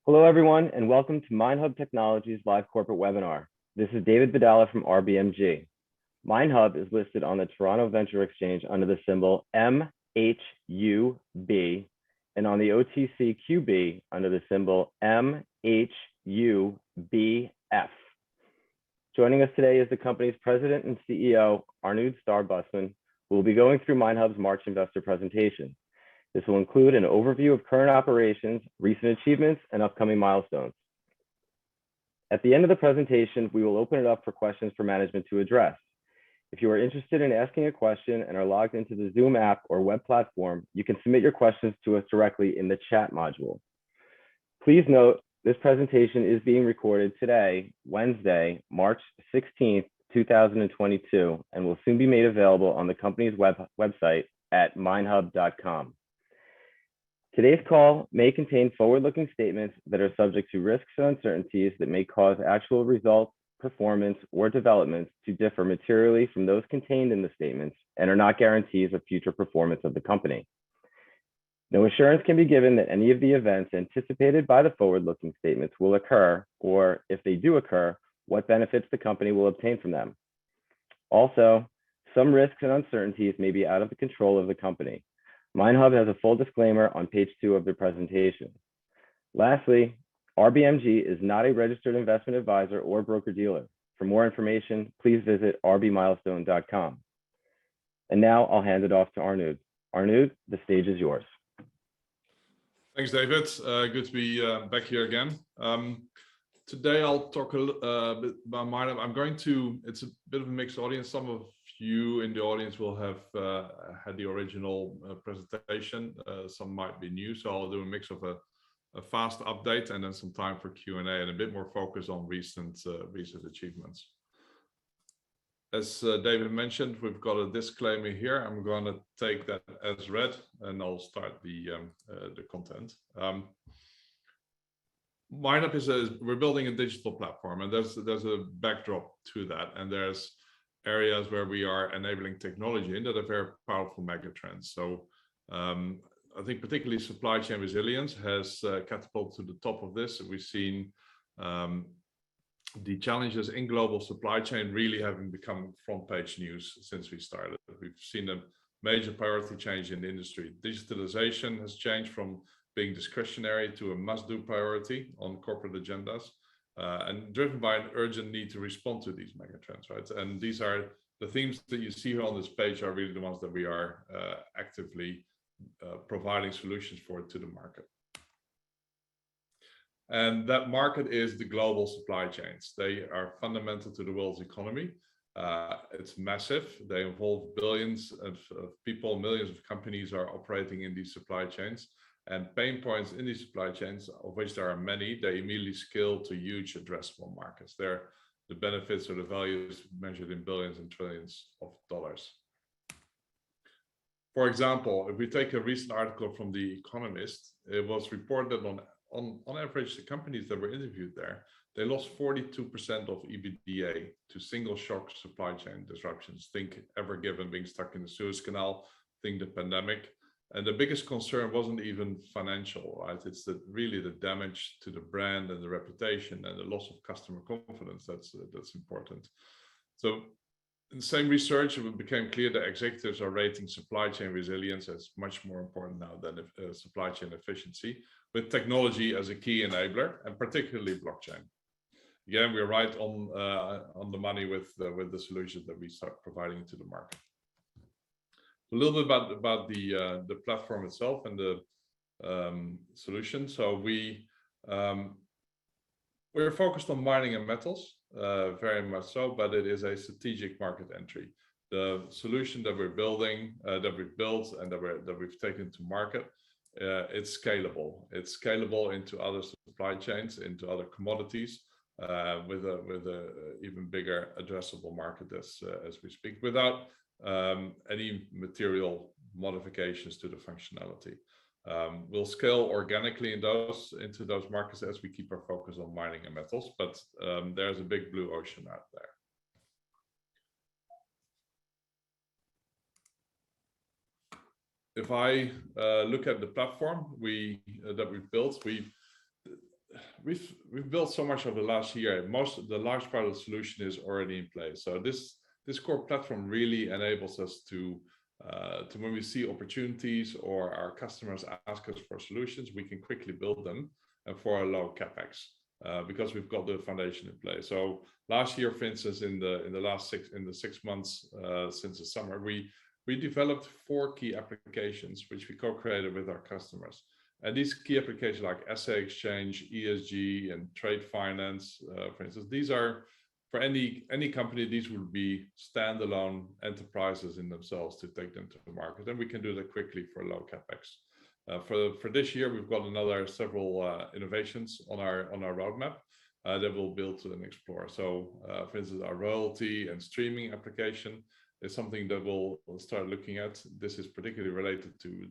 Hello, everyone, and welcome to MineHub Technologies live corporate webinar. This is David Vidala from RBMG. MineHub is listed on the Toronto Venture Exchange under the symbol MHUB and on the OTCQB under the symbol MHUBF. Joining us today is the company's president and CEO, Arnoud Star Busmann, who will be going through MineHub's March investor presentation. This will include an overview of current operations, recent achievements, and upcoming milestones. At the end of the presentation, we will open it up for questions for management to address. If you are interested in asking a question and are logged into the Zoom app or web platform, you can submit your questions to us directly in the chat module. Please note, this presentation is being recorded today, Wednesday, March 16th, 2022, and will soon be made available on the company's website at minehub.com. Today's call may contain forward-looking statements that are subject to risks and uncertainties that may cause actual results, performance, or developments to differ materially from those contained in the statements and are not guarantees of future performance of the company. No assurance can be given that any of the events anticipated by the forward-looking statements will occur, or if they do occur, what benefits the company will obtain from them. Also, some risks and uncertainties may be out of the control of the company. MineHub has a full disclaimer on page 2 of the presentation. Lastly, RBMG is not a registered investment advisor or broker-dealer. For more information, please visit rbmilestone.com. And now I'll hand it off to Arnoud. Arnoud, the stage is yours. Thanks, David. Good to be back here again. Today I'll talk a bit about MineHub. It's a bit of a mixed audience. Some of you in the audience will have had the original presentation. Some might be new, so I'll do a mix of a fast update and then some time for Q&A and a bit more focus on recent achievements. As David mentioned, we've got a disclaimer here. I'm going to take that as read, and I'll start the content. MineHub we're building a digital platform, and there's a backdrop to that, and there's areas where we are enabling technology and that are very powerful megatrends. So I think particularly supply chain resilience has catapulted to the top of this. We've seen the challenges in global supply chain really having become front page news since we started. We've seen a major priority change in the industry. Digitalization has changed from being discretionary to a must-do priority on corporate agendas, and driven by an urgent need to respond to these megatrends, right? And these are the themes that you see here on this page are really the ones that we are actively providing solutions for to the market. And that market is the global supply chains. They are fundamental to the world's economy. It's massive. They involve billions of people, millions of companies are operating in these supply chains. And pain points in these supply chains, of which there are many, they immediately scale to huge addressable markets. The benefits or the values measured in billions and trillions of dollars. For example, if we take a recent article from The Economist, it was reported that on average, the companies that were interviewed there, they lost 42% of EBITDA to single shock supply chain disruptions. Think Ever Given being stuck in the Suez Canal, think the pandemic. And the biggest concern wasn't even financial, right? It's really the damage to the brand and the reputation and the loss of customer confidence that's important. So in the same research, it became clear that executives are rating supply chain resilience as much more important now than supply chain efficiency, with technology as a key enabler, and particularly blockchain. Again, we're right on the money with the solutions that we start providing to the market. A little bit about the platform itself and the solution. So we're focused on mining and metals, very much so, but it is a strategic market entry. The solution that we're building, that we've built, and that we've taken to market, it's scalable. It's scalable into other supply chains, into other commodities, with a even bigger addressable market as we speak, without any material modifications to the functionality. We'll scale organically into those markets as we keep our focus on mining and metals, but there's a big blue ocean out there. If I look at the platform that we've built, we've built so much over the last year. The large part of the solution is already in place. So this core platform really enables us to when we see opportunities or our customers ask us for solutions, we can quickly build them and for a low capex because we've got the foundation in place. So last year, for instance, in the 6 months since the summer, we developed 4 key applications which we co-created with our customers. And these key applications like assay exchange, ESG, and trade finance, for instance, these are for any company, these would be standalone enterprises in themselves to take them to the market. And we can do that quickly for low capex. For this year, we've got another several innovations on our roadmap that we'll build and explore. So, for instance, our royalty and streaming application is something that we'll start looking at. This is particularly related to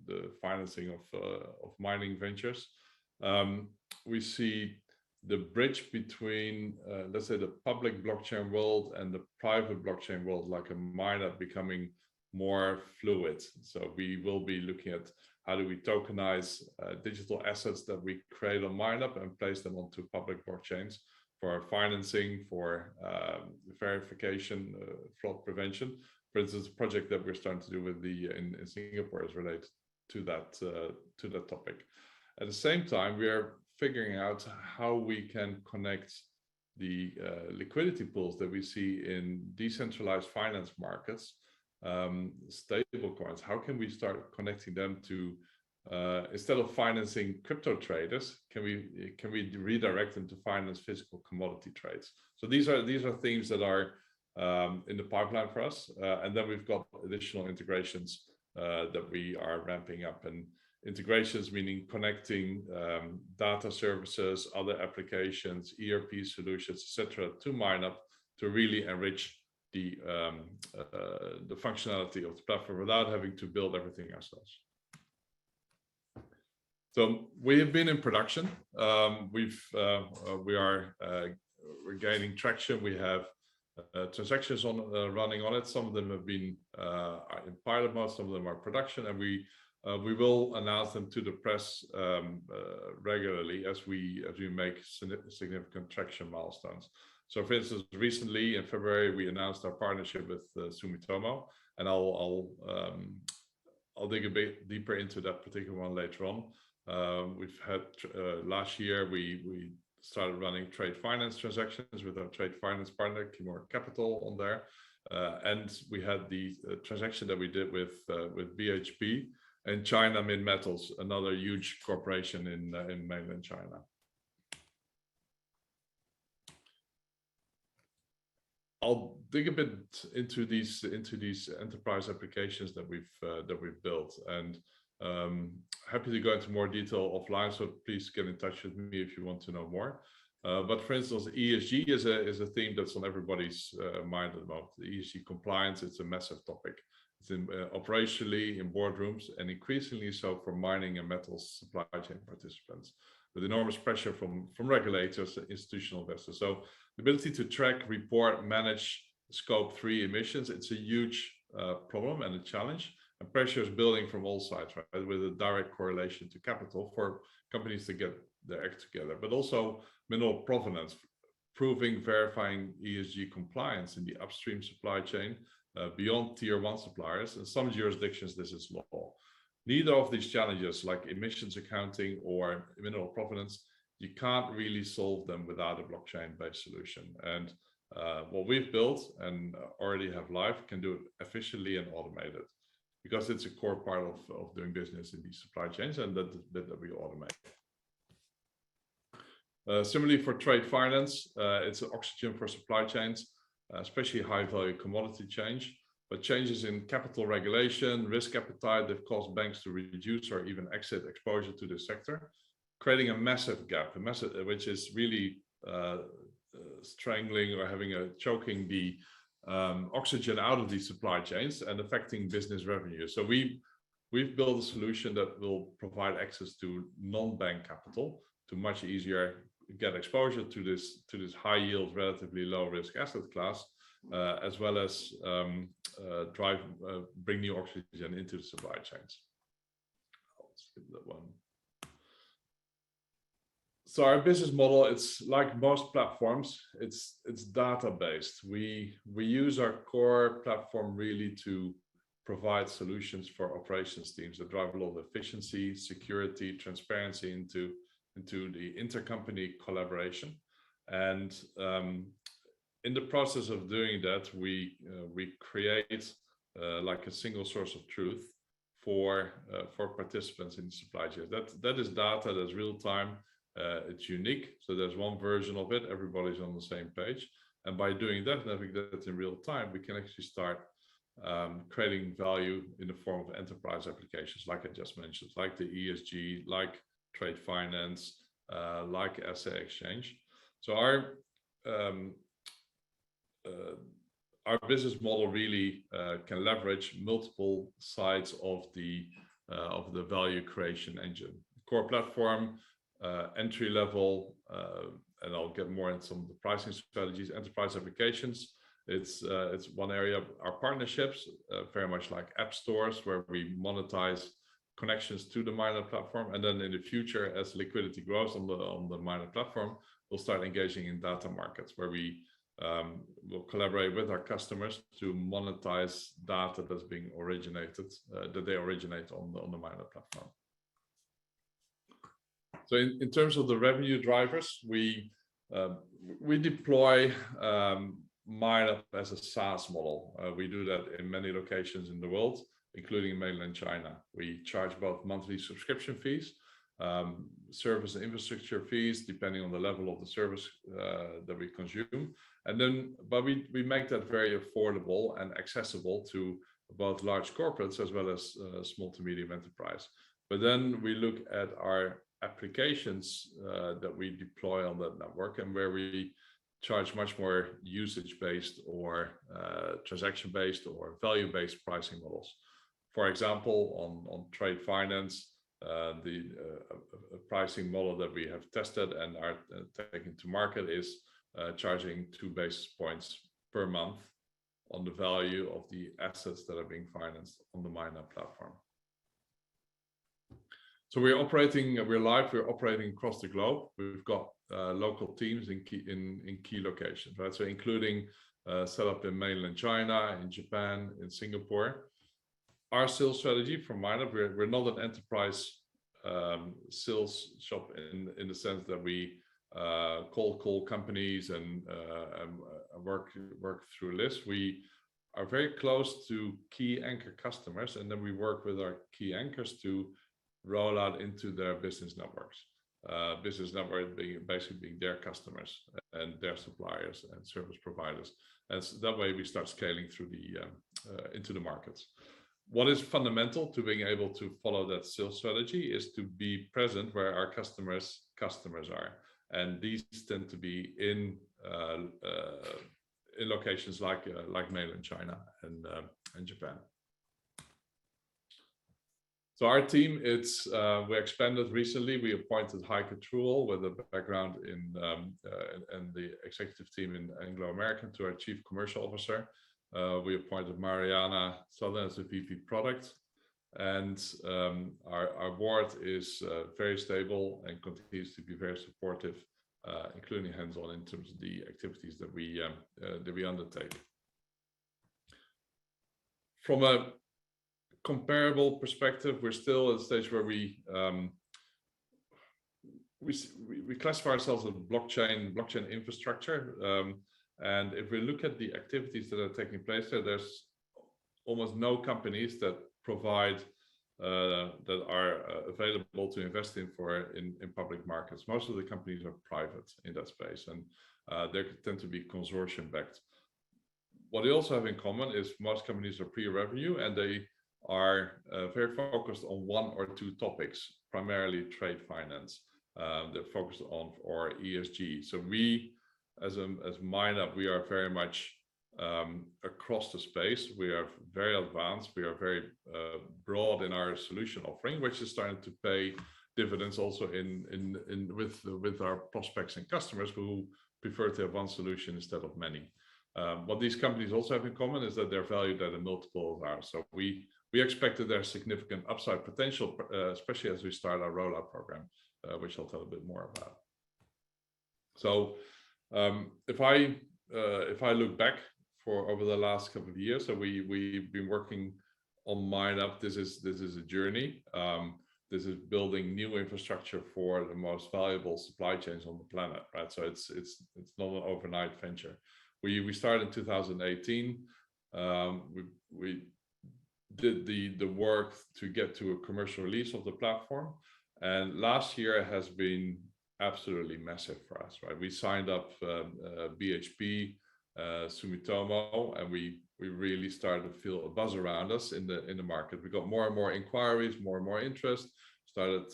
the financing of mining ventures. We see the bridge between, let's say, the public blockchain world and the private blockchain world, like a MineHub, becoming more fluid. So we will be looking at how do we tokenize digital assets that we create on MineHub and place them onto public blockchains for financing, for verification, fraud prevention. For instance, a project that we're starting to do with in Singapore is related to that topic. At the same time, we are figuring out how we can connect the liquidity pools that we see in decentralized finance markets, stable coins. How can we start connecting them to instead of financing crypto traders, can we redirect them to finance physical commodity trades? So these are things that are in the pipeline for us, and then we've got additional integrations that we are ramping up. And integrations meaning connecting data services, other applications, ERP solutions, etc., to MineHub to really enrich the functionality of the platform without having to build everything ourselves. So we have been in production. We're gaining traction. We have transactions running on it. Some of them have been in pilot mode. Some of them are production, and we will announce them to the press regularly as we make significant traction milestones. So, for instance, recently in February we announced our partnership with Sumitomo, and I'll dig a bit deeper into that particular one later on. We've had last year we started running trade finance transactions with our trade finance partner Kimura Capital on there, and we had the transaction that we did with BHP and China Mint Metals, another huge corporation in mainland China. I'll dig a bit into these enterprise applications that we've built, and happy to go into more detail offline. So please get in touch with me if you want to know more. But for instance, ESG is a theme that's on everybody's mind at the moment. The ESG compliance, it's a massive topic. It's operationally in boardrooms, and increasingly so for mining and metals supply chain participants, with enormous pressure from regulators, institutional investors. So the ability to track, report, manage Scope 3 emissions, it's a huge problem and a challenge. And pressure is building from all sides, right? With a direct correlation to capital for companies to get their act together, but also mineral provenance, proving, verifying ESG compliance in the upstream supply chain beyond tier 1 suppliers. In some jurisdictions, this is law. Neither of these challenges, like emissions accounting or mineral provenance, you can't really solve them without a blockchain-based solution. And what we've built and already have live can do it efficiently and automated, because it's a core part of doing business in these supply chains, and that we automate. Similarly for trade finance, it's an oxygen for supply chains, especially high-value commodity but changes in capital regulation, risk appetite that cause banks to reduce or even exit exposure to this sector, creating a massive gap, which is really strangling or choking the oxygen out of these supply chains and affecting business revenue. So we've built a solution that will provide access to non-bank capital to much easier get exposure to this high yield, relatively low risk asset class, as well as bring new oxygen into the supply chains. I'll skip that one. So our business model, it's like most platforms, it's data based. We use our core platform really to provide solutions for operations teams that drive a lot of efficiency, security, transparency into the intercompany collaboration. And in the process of doing that, we create like a single source of truth for participants in the supply chain. That is data that's real time. It's unique, so there's one version of it. Everybody's on the same page, and by doing that, having that in real time, we can actually start creating value in the form of enterprise applications, like I just mentioned, like the ESG, like trade finance, like asset exchange. So our business model really can leverage multiple sides of the value creation engine. Core platform, entry level, and I'll get more into some of the pricing strategies. Enterprise applications, it's one area. Our partnerships, very much like app stores, where we monetize connections to the MineHub platform, and then in the future, as liquidity grows on the MineHub platform, we'll start engaging in data markets, where we will collaborate with our customers to monetize data that's being originated, that they originate on the MineHub platform. So in terms of the revenue drivers, we deploy MineHub as a SaaS model. We do that in many locations in the world, including mainland China. We charge both monthly subscription fees, service and infrastructure fees, depending on the level of the service that we consume. And then, but we make that very affordable and accessible to both large corporates as well as small to medium enterprise. But then we look at our applications that we deploy on that network, and where we charge much more usage-based or transaction-based or value-based pricing models. For example, on trade finance, the pricing model that we have tested and are taking to market is charging 2 basis points per month on the value of the assets that are being financed on the MineHub platform. So we're live, we're operating across the globe. We've got local teams in key locations, right? So including set up in mainland China, in Japan, in Singapore. Our sales strategy from MineHub, we're not an enterprise sales shop in the sense that we call companies and work through lists. We are very close to key anchor customers, and then we work with our key anchors to roll out into their business networks. Business network being their customers and their suppliers and service providers. And so that way we start scaling through into the markets. What is fundamental to being able to follow that sales strategy is to be present where our customers are, and these tend to be in locations like mainland China and Japan. So our team, we expanded recently. We appointed Heike Truel with a background in the executive team in Anglo-American to our Chief Commercial Officer. We appointed Mariana Southern as a VP Product, and our board is very stable and continues to be very supportive, including hands-on in terms of the activities that we undertake. From a comparable perspective, we're still at a stage where we classify ourselves as blockchain infrastructure. And if we look at the activities that are taking place there's almost no companies that provide that are available to invest in public markets. Most of the companies are private in that space, and they tend to be consortium backed. What they also have in common is most companies are pre-revenue, and they are very focused on one or two topics, primarily trade finance. They're focused on or ESG. So we, as MineHub, we are very much across the space. We are very advanced. We are very broad in our solution offering, which is starting to pay dividends also with our prospects and customers who prefer to have one solution instead of many. What these companies also have in common is that they're valued at a multiple of ours. So we expect that there's significant upside potential, especially as we start our rollout program, which I'll tell a bit more about. So if I look back for over the last couple of years, so we've been working on MineHub. This is a journey. This is building new infrastructure for the most valuable supply chains on the planet, right? So it's not an overnight venture. We started in 2018. We did the work to get to a commercial release of the platform, and last year has been absolutely massive for us, right? We signed up BHP, Sumitomo, and we really started to feel a buzz around us in the market. We got more and more inquiries, more and more interest, started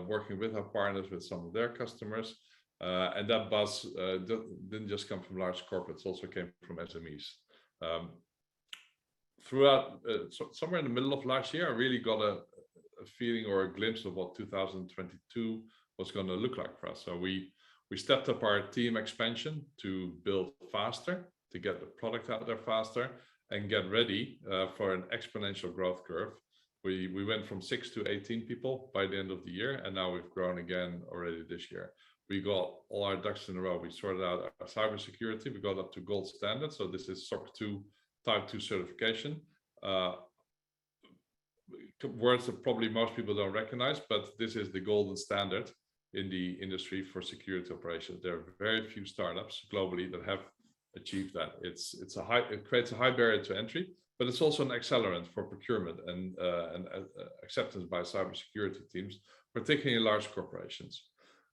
working with our partners, with some of their customers, and that buzz didn't just come from large corporates, also came from SMEs. Throughout, somewhere in the middle of last year, I really got a feeling or a glimpse of what 2022 was going to look like for us. So we stepped up our team expansion to build faster, to get the product out there faster, and get ready for an exponential growth curve. We went from 6 to 18 people by the end of the year, and now we've grown again already this year. We got all our ducks in a row. We sorted out our cybersecurity. We got up to gold standard. So this is SOC 2 Type 2 certification. Words that probably most people don't recognize, but this is the golden standard in the industry for security operations. There are very few startups globally that have achieved that. It creates a high barrier to entry, but it's also an accelerant for procurement and acceptance by cybersecurity teams, particularly in large corporations.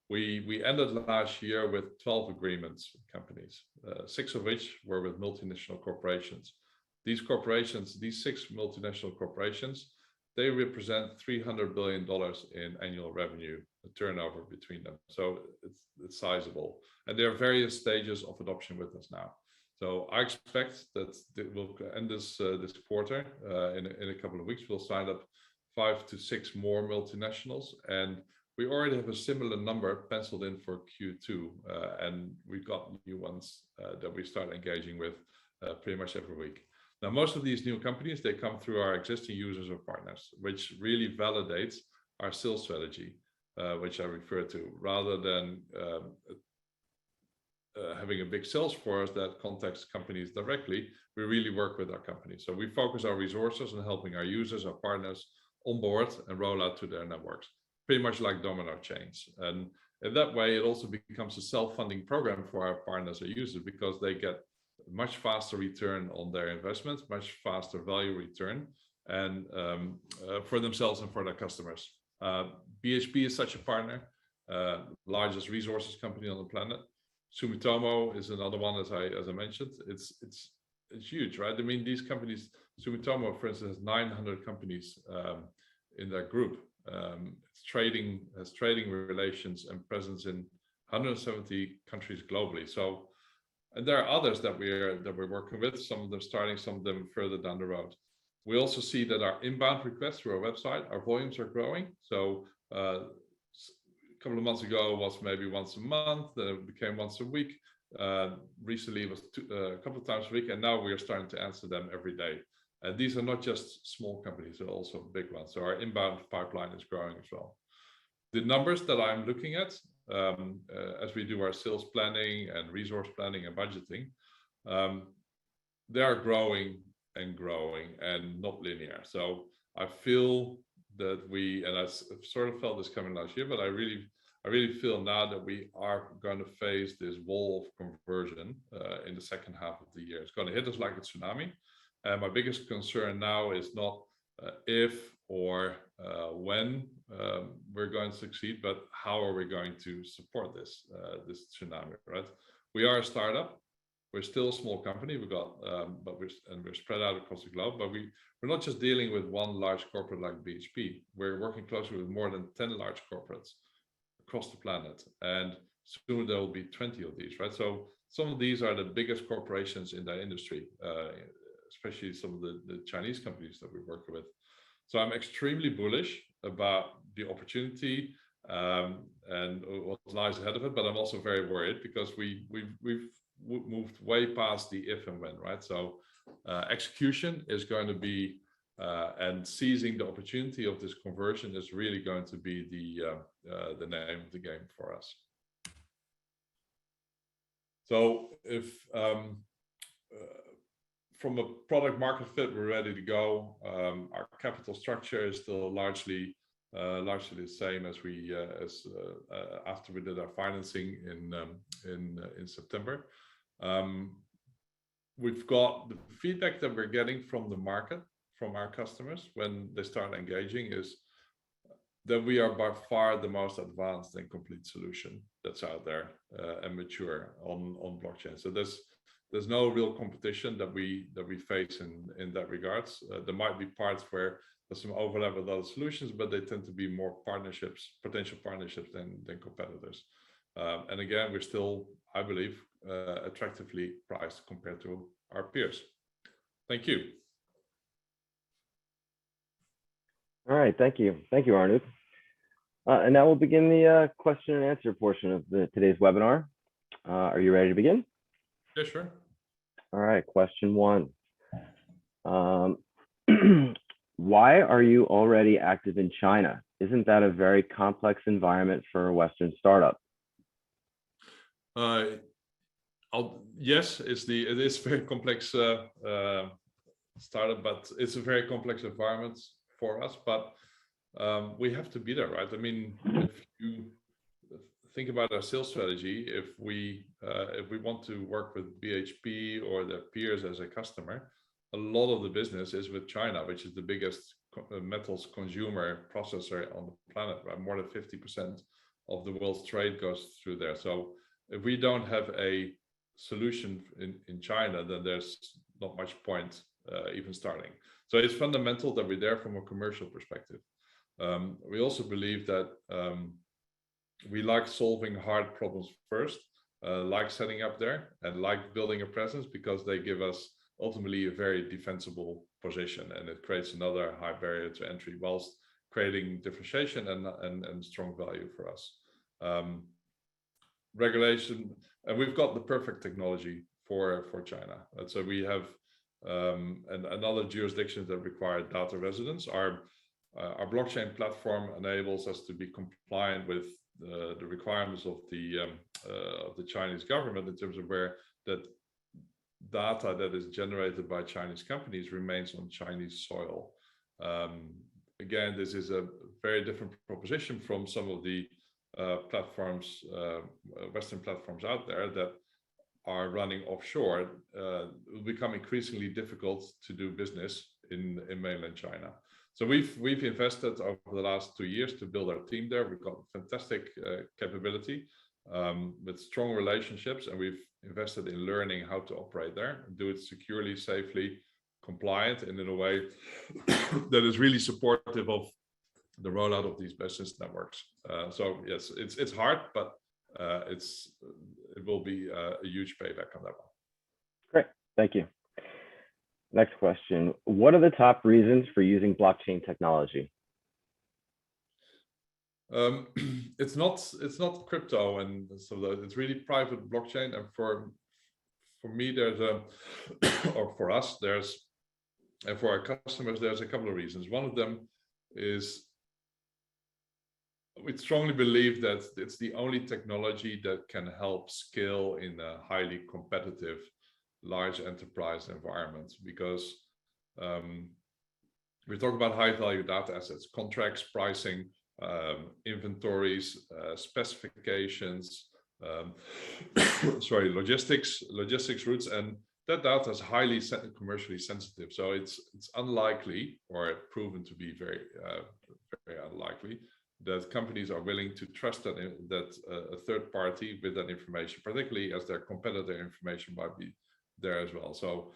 We ended last year with 12 agreements with companies, 6 of which were with multinational corporations. These corporations, these 6 multinational corporations, they represent $300 billion in annual revenue turnover between them. So it's sizable. And there are various stages of adoption with us now. So I expect that we'll end this quarter. In a couple of weeks, we'll sign up 5 to 6 more multinationals. And we already have a similar number penciled in for Q2. And we've got new ones that we start engaging with pretty much every week. Now, most of these new companies, they come through our existing users or partners, which really validates our sales strategy, which I refer to, rather than having a big sales force that contacts companies directly. We really work with our companies. So we focus our resources on helping our users, our partners onboard and roll out to their networks, pretty much like domino chains. And in that way, it also becomes a self-funding program for our partners or users, because they get much faster return on their investments, much faster value return, and for themselves and for their customers. BHP is such a partner, largest resources company on the planet. Sumitomo is another one, as I mentioned. It's huge, right? I mean, these companies, Sumitomo, for instance, has 900 companies in their group. Has trading relations and presence in 170 countries globally. So, and there are others that we're working with, some of them starting, some of them further down the road. We also see that our inbound requests through our website, our volumes are growing. So a couple of months ago it was maybe once a month, then it became once a week. Recently it was a couple of times a week, and now we are starting to answer them every day. And these are not just small companies, they're also big ones. So our inbound pipeline is growing as well. The numbers that I'm looking at, as we do our sales planning and resource planning and budgeting, they are growing and growing and not linear. So I feel that and I sort of felt this coming last year, but I really feel now that we are going to face this wall of conversion in the second half of the year. It's going to hit us like a tsunami. And my biggest concern now is not if or when we're going to succeed, but how are we going to support this tsunami, right? We are a startup. We're still a small company. We've got, we're spread out across the globe. But we're not just dealing with one large corporate like BHP. We're working closely with more than 10 large corporates across the planet, and soon there will be 20 of these, right? So some of these are the biggest corporations in the industry, especially some of the Chinese companies that we work with. So I'm extremely bullish about the opportunity and what lies ahead of it, but I'm also very worried because we've moved way past the if and when, right? So execution is going to be and seizing the opportunity of this conversion is really going to be the name of the game for us. So if from a product market fit, we're ready to go. Our capital structure is still largely the same as we after we did our financing in September. We've got the feedback that we're getting from the market, from our customers when they start engaging, is that we are by far the most advanced and complete solution that's out there and mature on blockchain. So there's no real competition that we face in that regards. There might be parts where there's some overlap with other solutions, but they tend to be more partnerships, potential partnerships than competitors. And again, we're still, I believe, attractively priced compared to our peers. Thank you. All right, thank you. Thank you, Arnoud. And now we'll begin the question and answer portion of today's webinar. Are you ready to begin? Yeah, sure. All right, question one. Why are you already active in China? Isn't that a very complex environment for a Western startup? Yes, it is very complex startup, but it's a very complex environment for us. But we have to be there, right? I mean, if you think about our sales strategy, if we want to work with BHP or their peers as a customer, a lot of the business is with China, which is the biggest metals consumer processor on the planet, right? More than 50% of the world's trade goes through there. So if we don't have a solution in China, then there's not much point even starting. So it's fundamental that we're there from a commercial perspective. We also believe that we like solving hard problems first, like setting up there and like building a presence, because they give us ultimately a very defensible position, and it creates another high barrier to entry whilst creating differentiation and strong value for us. Regulation, and we've got the perfect technology for China. And so we have and other jurisdictions that require data residence. Our blockchain platform enables us to be compliant with the requirements of the Chinese government in terms of where that data that is generated by Chinese companies remains on Chinese soil. Again, this is a very different proposition from some of the platforms, Western platforms out there that are running offshore. It will become increasingly difficult to do business in mainland China. So we've invested over the last 2 years to build our team there. We've got fantastic capability with strong relationships, and we've invested in learning how to operate there and do it securely, safely, compliant, and in a way that is really supportive of the rollout of these business networks. So yes, it's hard, but it will be a huge payback on that one. Great, thank you. Next question. What are the top reasons for using blockchain technology? It's not crypto, and so it's really private blockchain. And for me, there's or for us, and for our customers, there's a couple of reasons. One of them is we strongly believe that it's the only technology that can help scale in a highly competitive large enterprise environment, because we talk about high value data assets, contracts, pricing, inventories, specifications, logistics routes, and that data is highly commercially sensitive. So it's unlikely, or proven to be very unlikely, that companies are willing to trust that a third party with that information, particularly as their competitor information might be there as well. So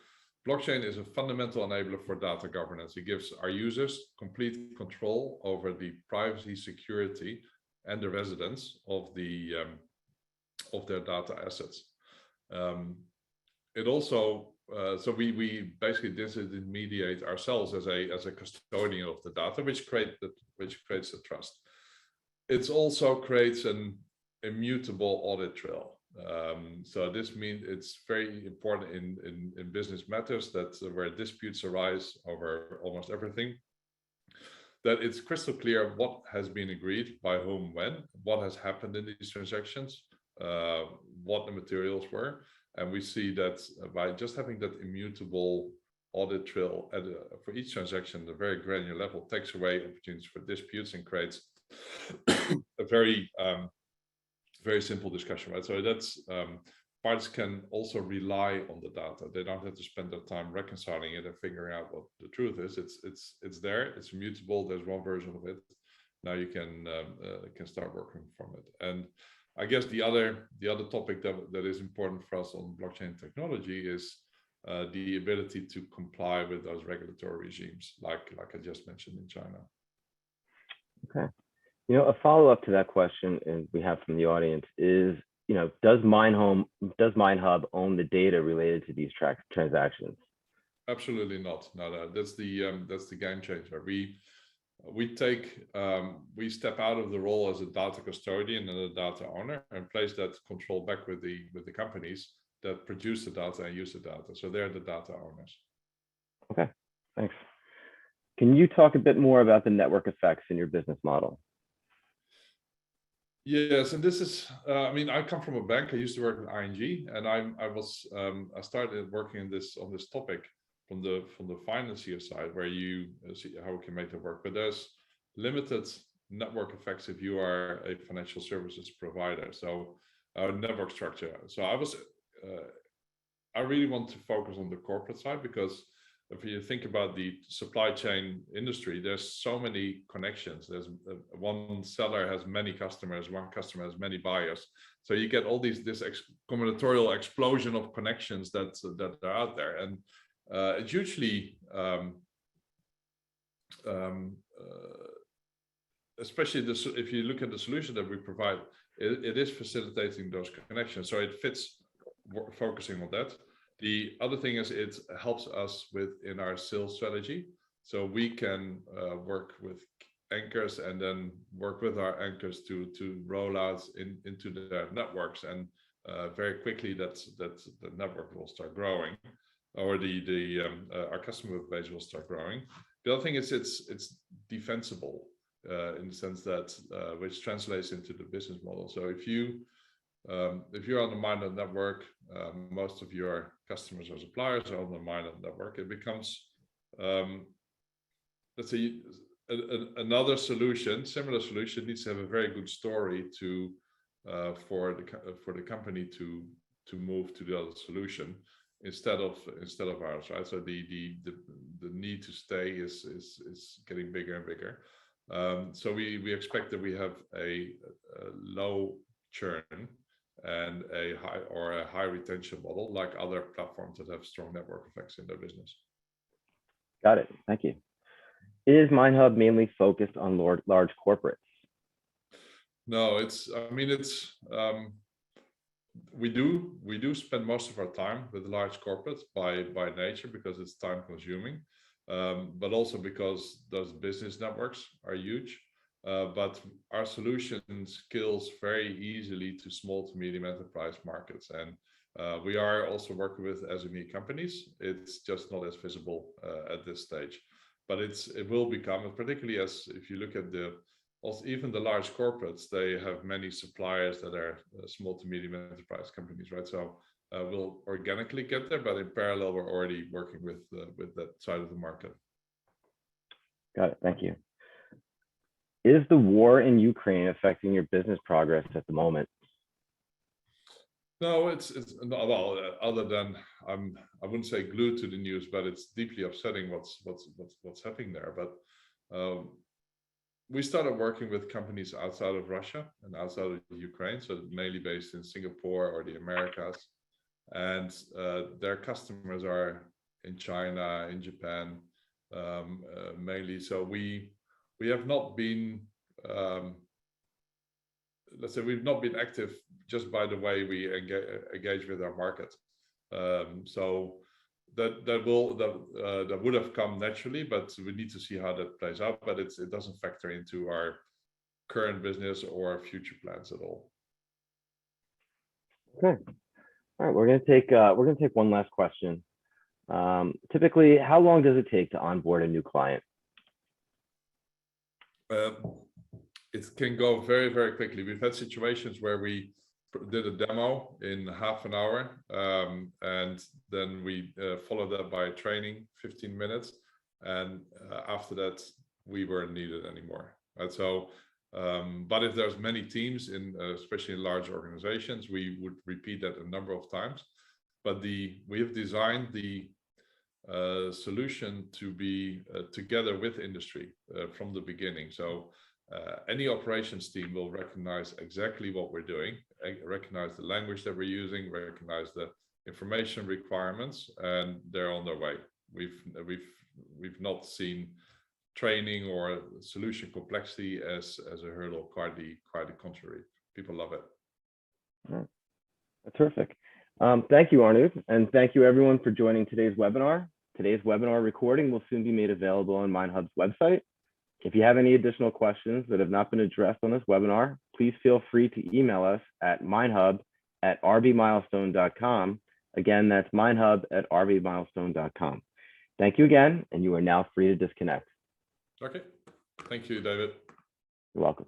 blockchain is a fundamental enabler for data governance. It gives our users complete control over the privacy, security, and the residence of their data assets. It also so we basically disintermediate ourselves as a custodian of the data, which creates the trust. It also creates an immutable audit trail. So this means it's very important in business matters that where disputes arise over almost everything, that it's crystal clear what has been agreed by whom, when, what has happened in these transactions, what the materials were. And we see that by just having that immutable audit trail for each transaction at a very granular level takes away opportunities for disputes and creates a very simple discussion, right? So that's parties can also rely on the data. They don't have to spend their time reconciling it and figuring out what the truth is. It's there. It's immutable. There's one version of it. Now you can start working from it. And I guess the other topic that is important for us on blockchain technology is the ability to comply with those regulatory regimes, like I just mentioned in China. Okay. A follow-up to that question, and we have from the audience, is does MineHub own the data related to these transactions? Absolutely not. No, that's the game changer. We step out of the role as a data custodian and a data owner and place that control back with the companies that produce the data and use the data. So they're the data owners. Okay, thanks. Can you talk a bit more about the network effects in your business model? Yes, and this is, I come from a bank. I used to work at ING, and I started working on this topic from the financier side, where you see how we can make that work. But there's limited network effects if you are a financial services provider. So network structure. So I really want to focus on the corporate side, because if you think about the supply chain industry, there's so many connections. There's one seller has many customers, one customer has many buyers. So you get all this combinatorial explosion of connections that are out there, and it's usually, especially if you look at the solution that we provide, it is facilitating those connections. So it fits focusing on that. The other thing is it helps us in our sales strategy. So we can work with anchors and then work with our anchors to roll out into their networks, and very quickly that the network will start growing, or our customer base will start growing. The other thing is it's defensible in the sense that which translates into the business model. So if you're on the MineHub network, most of your customers or suppliers are on the MineHub network. It becomes, let's say, another solution, similar solution needs to have a very good story for the company to move to the other solution instead of ours, right? So the need to stay is getting bigger and bigger. So we expect that we have a low churn and a high retention model, like other platforms that have strong network effects in their business. Got it. Thank you. Is MineHub mainly focused on large corporates? No, we do spend most of our time with large corporates by nature, because it's time consuming, but also because those business networks are huge. But our solution scales very easily to small to medium enterprise markets, and we are also working with SME companies. It's just not as visible at this stage, but it will become, particularly if you look at even the large corporates, they have many suppliers that are small to medium enterprise companies, right? So we'll organically get there, but in parallel, we're already working with that side of the market. Got it. Thank you. Is the war in Ukraine affecting your business progress at the moment? No, it's well, other than I wouldn't say glued to the news, but it's deeply upsetting what's happening there. But we started working with companies outside of Russia and outside of Ukraine, so mainly based in Singapore or the Americas, and their customers are in China, in Japan, mainly. So we have not been, let's say, we've not been active just by the way we engage with our market. So that would have come naturally, but we need to see how that plays out. But it doesn't factor into our current business or future plans at all. Okay. All right, we're gonna take one last question. Typically, how long does it take to onboard a new client? It can go very, very quickly. We've had situations where we did a demo in half an hour, and then we followed that by training 15 minutes, and after that we weren't needed anymore. And so but if there's many teams in especially in large organizations, we would repeat that a number of times. But we have designed the solution to be together with industry from the beginning. So any operations team will recognize exactly what we're doing, recognize the language that we're using, recognize the information requirements, and they're on their way. We've not seen training or solution complexity as a hurdle. Quite the contrary. People love it. Terrific. Thank you, Arnoud, and thank you everyone for joining today's webinar. Today's webinar recording will soon be made available on MineHub's website. If you have any additional questions that have not been addressed on this webinar, please feel free to email us at minehub@rbmilestone.com. Again, that's minehub@rbmilestone.com. Thank you again, and you are now free to disconnect. Okay. Thank you, David. You're welcome.